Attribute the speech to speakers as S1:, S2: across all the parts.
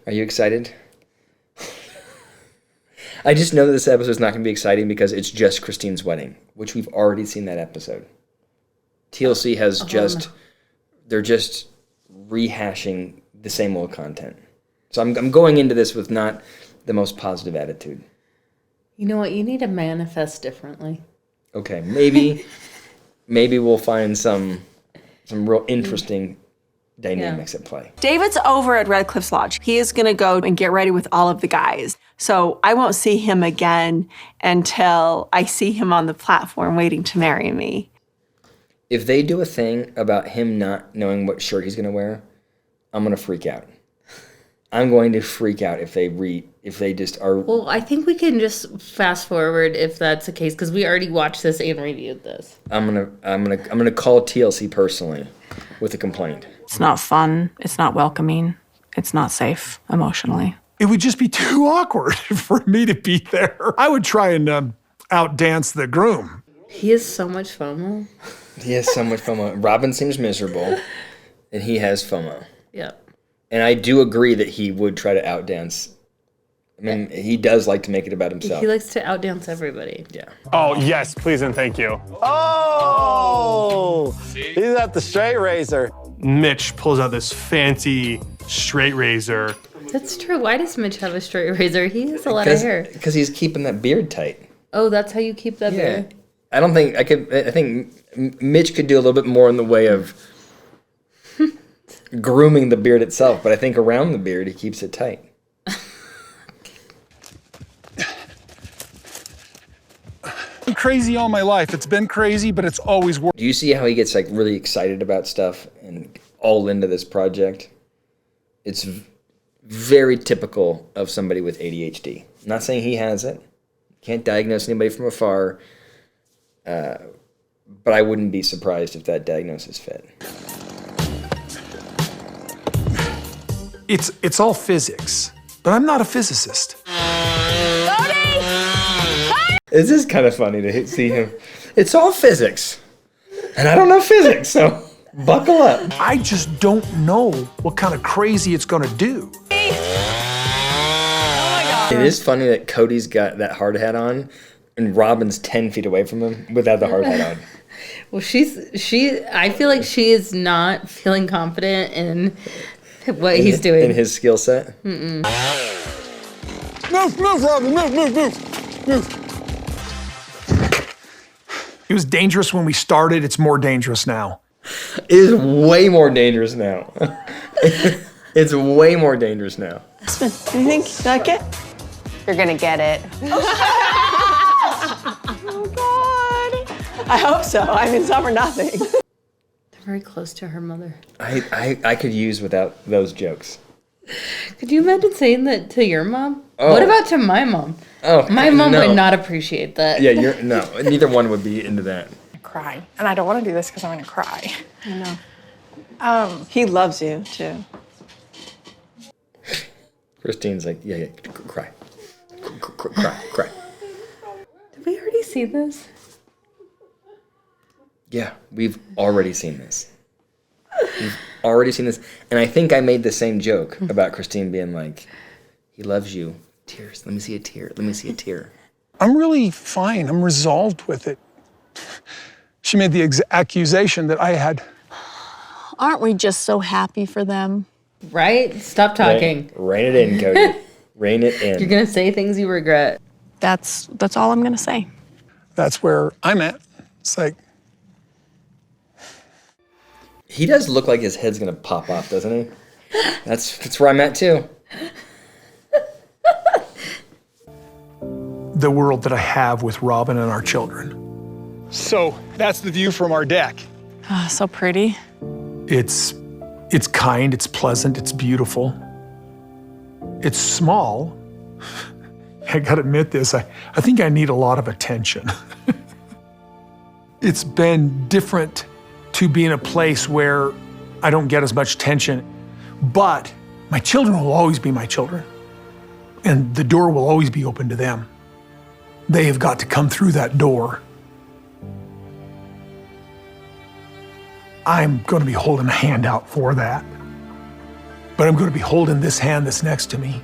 S1: Are you excited? I just know that this episode is not going to be exciting because it's just Christine's wedding, which we've already seen that episode. TLC has they're just rehashing the same old content. So I'm going into this with not the most positive attitude.
S2: You know what? You need to manifest differently.
S1: Okay, maybe we'll find some real interesting dynamics at play.
S3: David's over at Red Cliffs Lodge. He is going to go and get ready with all of the guys. So I won't see him again until I see him on the platform waiting to marry me.
S1: If they do a thing about him not knowing what shirt he's going to wear, I'm going to freak out. I'm going to freak out if they just are.
S2: Well, I think we can just fast forward if that's the case because we already watched this and reviewed this.
S1: I'm gonna call TLC personally with a complaint.
S4: It's not fun. It's not welcoming. It's not safe emotionally.
S5: It would just be too awkward for me to be there. I would try and outdance the groom.
S2: He has so much FOMO.
S1: He has so much FOMO. Robyn seems miserable, and he has FOMO.
S2: Yeah.
S1: And I do agree that he would try to outdance. I mean, he does like to make it about himself.
S2: He likes to outdance everybody.
S1: Yeah.
S6: Oh, yes, please and thank you.
S7: Oh! He's at the straight razor.
S6: Mitch pulls out this fancy straight razor.
S2: That's true. Why does Mitch have a straight razor? He has a lot of hair.
S1: Because he's keeping that beard tight.
S2: Oh, that's how you keep that beard?
S1: I think Mitch could do a little bit more in the way of grooming the beard itself, but I think around the beard he keeps it tight.
S5: I'm crazy all my life. It's been crazy, but it's always worked.
S1: Do you see how he gets like really excited about stuff and all into this project? It's very typical of somebody with ADHD. I'm not saying he has it. Can't diagnose anybody from afar. But I wouldn't be surprised if that diagnosis fit.
S5: It's all physics, but I'm not a physicist.
S1: This is kind of funny to see him. It's all physics, and I don't know physics, so buckle up.
S5: I just don't know what kind of crazy it's gonna do.
S1: It is funny that Kody's got that hard hat on, and Robyn's 10 feet away from him without the hard hat on.
S2: Well, I feel like she is not feeling confident in what he's doing.
S1: In his skill set?
S5: Move, Robyn, move. It was dangerous when we started. It's more dangerous now.
S1: It is way more dangerous now. It's way more dangerous now.
S4: Do you think you like it?
S3: You're going to get it.
S4: Oh, God. I hope so. I mean, it's not for nothing.
S2: They're very close to her mother.
S1: I could use without those jokes.
S2: Could you imagine saying that to your mom?
S1: Oh.
S2: What about to my mom?
S1: Oh,
S2: my mom
S1: no.
S2: would not appreciate that.
S1: Yeah, no, neither one would be into that.
S4: Cry. And I don't want to do this because I'm going to cry. I know. He loves you, too.
S1: Christine's like, yeah, cry. Cry.
S2: Did we already see this?
S1: Yeah, we've already seen this. And I think I made the same joke about Christine being like, he loves you. Tears. Let me see a tear.
S5: I'm really fine. I'm resolved with it. She made the accusation that I had.
S4: Aren't we just so happy for them?
S2: Right? Stop talking.
S1: Rein it in, Kody. Rein it in.
S2: You're going to say things you regret.
S4: That's all I'm going to say.
S5: That's where I'm at. It's like,
S1: He does look like his head's going to pop off, doesn't he? That's where I'm at, too.
S5: the world that I have with Robyn and our children. So that's the view from our deck.
S4: Oh, so pretty.
S5: It's kind, it's pleasant, it's beautiful. It's small. I gotta admit this, I think I need a lot of attention. It's been different to be in a place where I don't get as much attention, but my children will always be my children, and the door will always be open to them. They have got to come through that door. I'm going to be holding a hand out for that. but I'm going to be holding this hand that's next to me,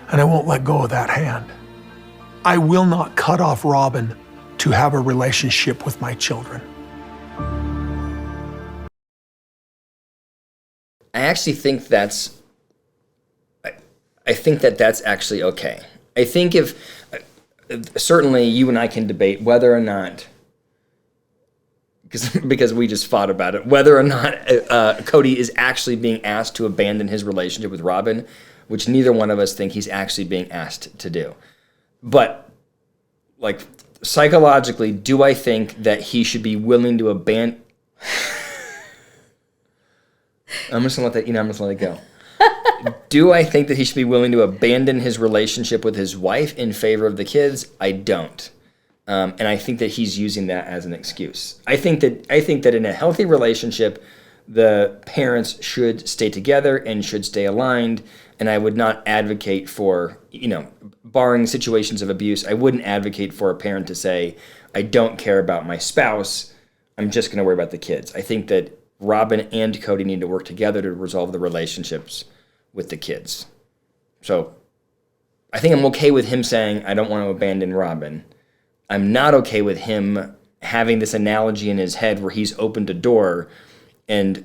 S5: and I won't let go of that hand. I will not cut off Robyn to have a relationship with my children.
S1: I actually think that's, I think that that's actually okay. I think if, certainly you and I can debate whether or not, because we just fought about it, whether or not Kody is actually being asked to abandon his relationship with Robyn, which neither one of us think he's actually being asked to do. But, like, psychologically, do I think that he should be willing to abandon... I'm just going to let that, I'm just going to let it go. Do I think that he should be willing to abandon his relationship with his wife in favor of the kids? I don't. And I think that he's using that as an excuse. I think that in a healthy relationship, the parents should stay together and should stay aligned. And I would not advocate for, barring situations of abuse, I wouldn't advocate for a parent to say, I don't care about my spouse, I'm just going to worry about the kids. I think that Robyn and Kody need to work together to resolve the relationships with the kids. So I think I'm okay with him saying, I don't want to abandon Robyn. I'm not okay with him having this analogy in his head where he's opened a door and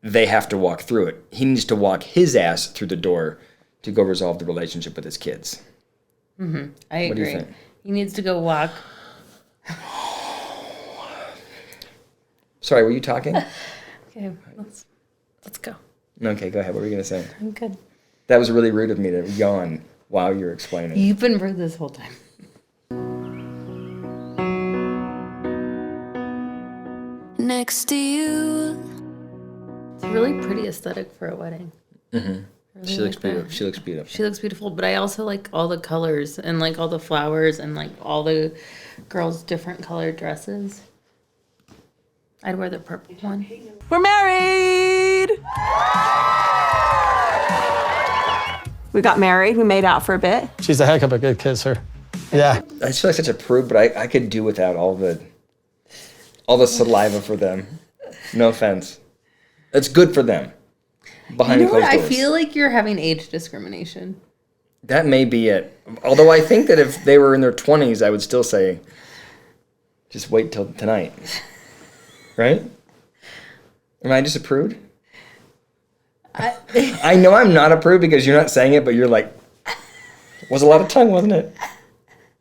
S1: they have to walk through it. He needs to walk his ass through the door to go resolve the relationship with his kids.
S2: Mm-hmm. I agree.
S1: What do you think?
S2: He needs to go walk.
S1: Sorry, were you talking?
S2: Okay, let's go.
S1: Okay, go ahead. What were you going to say?
S2: I'm good.
S1: That was really rude of me to yawn while you were explaining.
S2: You've been rude this whole time.
S8: Next to you.
S2: It's a really pretty aesthetic for a wedding.
S1: Mm-hmm.
S2: Really
S1: She looks beautiful. She looks beautiful.
S2: She looks beautiful, but I also like all the colors and like all the flowers and like all the girls' different colored dresses. I'd wear the purple one.
S3: We're married! We got married. We made out for a bit.
S7: She's a heck of a good kisser. Yeah.
S1: I feel like such a prude, but I could do without all the saliva for them. No offense. It's good for them. Behind
S2: You know what?
S1: closed
S2: I
S1: doors.
S2: feel like you're having age discrimination.
S1: That may be it. Although I think that if they were in their 20s, I would still say, just wait till tonight. Right? Am I just a prude? I know I'm not a prude because you're not saying it, but you're like, was a lot of tongue, wasn't it?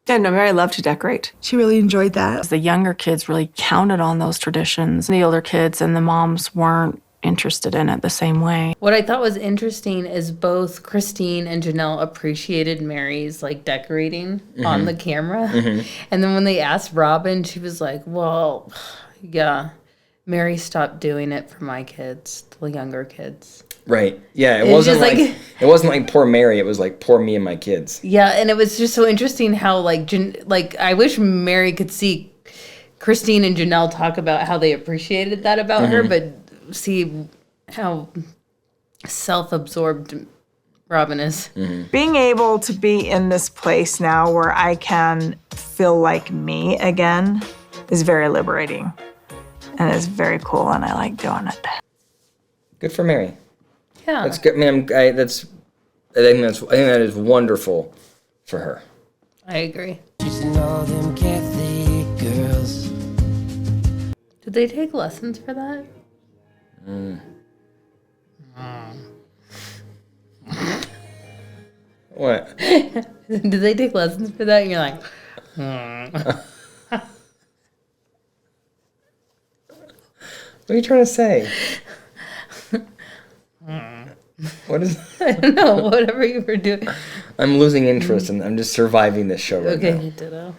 S3: Yeah, no, Meri loved to decorate.
S9: She really enjoyed that.
S3: The younger kids really counted on those traditions. The older kids and the moms weren't interested in it the same way.
S2: What I thought was interesting is both Christine and Janelle appreciated Meri's like decorating on the camera. Mm-hmm. And then when they asked Robyn, she was like, well, yeah, Meri stopped doing it for my kids, the younger kids.
S1: Right. Yeah, it
S2: was
S1: wasn't
S2: just
S1: like it wasn't like poor Meri, it was like poor me and my kids.
S2: Yeah, and it was just so interesting how like I wish Meri could see Christine and Janelle talk about how they appreciated that about her, but see how self-absorbed Robyn is.
S1: Mm-hmm.
S9: Being able to be in this place now where I can feel like me again is very liberating. And it's very cool, and I like doing it.
S1: Good for Meri.
S2: Yeah.
S1: That's good, man. I think that is wonderful for her.
S2: I agree.
S8: Using all them Catholic girls.
S2: Did they take lessons for that?
S1: What?
S2: Did they take lessons for that? And you're like,
S1: What are you trying to say? What is?
S2: I don't know, whatever you were doing.
S1: I'm losing interest, and I'm just surviving this show right now.
S2: Okay, ditto.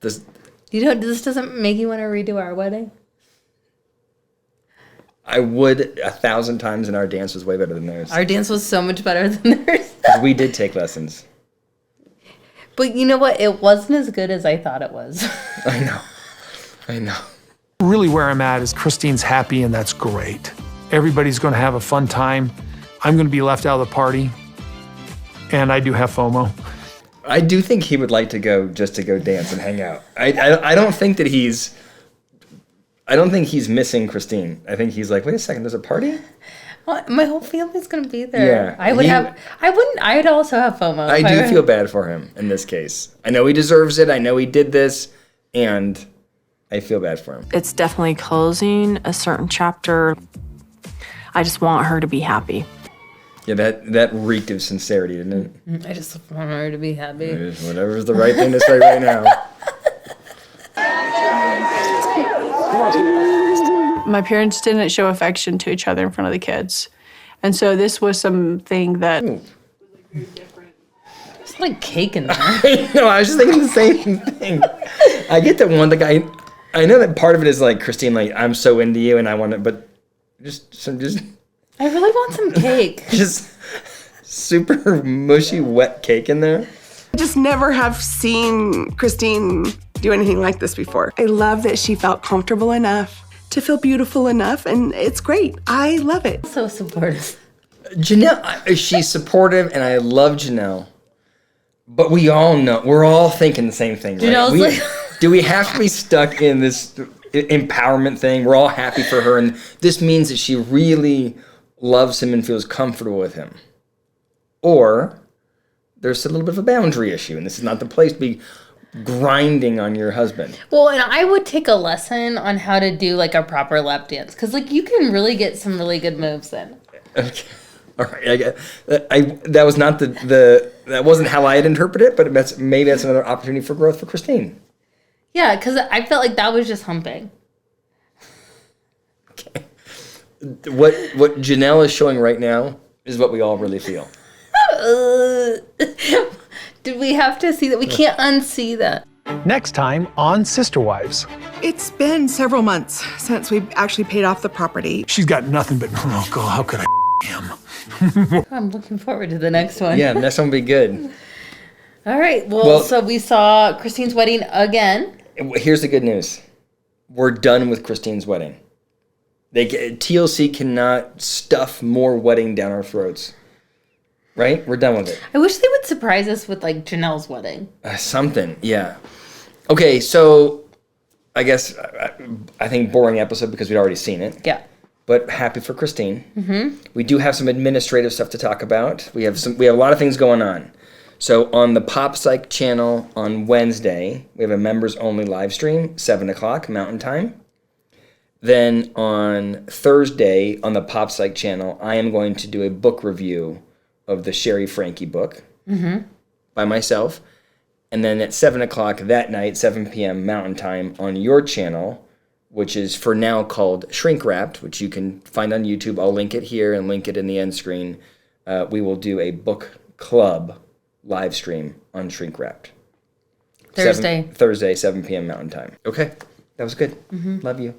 S1: This,
S2: This doesn't make you want to redo our wedding?
S1: I would 1,000 times, and our dance was way better than theirs.
S2: Our dance was so much better than theirs.
S1: We did take lessons.
S2: But you know what? It wasn't as good as I thought it was.
S1: I know.
S5: Really where I'm at is Christine's happy, and that's great. Everybody's going to have a fun time. I'm going to be left out of the party, and I do have FOMO.
S1: I do think he would like to go just to go dance and hang out. I don't think that he's missing Christine. I think he's like, wait a second, there's a party?
S2: My whole family's gonna be there.
S1: Yeah.
S2: I'd also have FOMO.
S1: I do feel bad for him in this case. I know he deserves it. I know he did this, and I feel bad for him.
S3: It's definitely closing a certain chapter. I just want her to be happy.
S1: Yeah, that reeked of sincerity, didn't it?
S2: I just want her to be happy.
S1: Whatever's the right thing to say right now.
S3: My parents didn't show affection to each other in front of the kids. And so this was something that...
S1: Ooh.
S2: It's like cake in there.
S1: No, I was just thinking the same thing. I get that one. I know that part of it is like, Christine, like, I'm so into you and I want to, but just
S2: I really want some cake.
S1: just super mushy, wet cake in there.
S10: I just never have seen Christine do anything like this before. I love that she felt comfortable enough to feel beautiful enough, and it's great. I love it.
S2: So supportive.
S1: Janelle, she's supportive, and I love Janelle. But we all know, we're all thinking the same thing, right?
S2: Janelle's
S1: Do we have to be stuck in this empowerment thing? We're all happy for her, and this means that she really loves him and feels comfortable with him. Or there's a little bit of a boundary issue, and this is not the place to be grinding on your husband.
S2: Well, and I would take a lesson on how to do like a proper lap dance, because like you can really get some really good moves in.
S1: Okay. All right. That was not that wasn't how I had interpreted it, but maybe that's another opportunity for growth for Christine.
S2: Yeah, because I felt like that was just humping.
S1: Okay. What Janelle is showing right now is what we all really feel.
S2: Did we have to see that? We can't unsee that.
S5: Next time on Sister Wives.
S10: It's been several months since we actually paid off the property.
S5: She's got nothing but, oh God, how could I him?
S2: I'm looking forward to the next one.
S1: Yeah, next one will be good.
S2: All right. Well, so we saw Christine's wedding again.
S1: Here's the good news. We're done with Christine's wedding. TLC cannot stuff more wedding down our throats. Right? We're done with it.
S2: I wish they would surprise us with, like, Janelle's wedding.
S1: Something, yeah. Okay, so I guess I think boring episode because we'd already seen it.
S2: Yeah.
S1: But happy for Christine. Mm-hmm. We do have some administrative stuff to talk about. We have a lot of things going on. So on the PSYCH channel on Wednesday, we have a members-only live stream, 7 o'clock Mountain Time. Then on Thursday on the PSYCH channel, I am going to do a book review of the Sherry Frankie book by myself. And then at 7 o'clock that night, 7 p.m. Mountain Time on your channel, which is for now called Shrink Wrapped, which you can find on YouTube. I'll link it here and link it in the end screen. We will do a book club live stream on Shrink Wrapped.
S2: Thursday,
S1: 7 p.m. Mountain Time. Okay, that was good. Love you.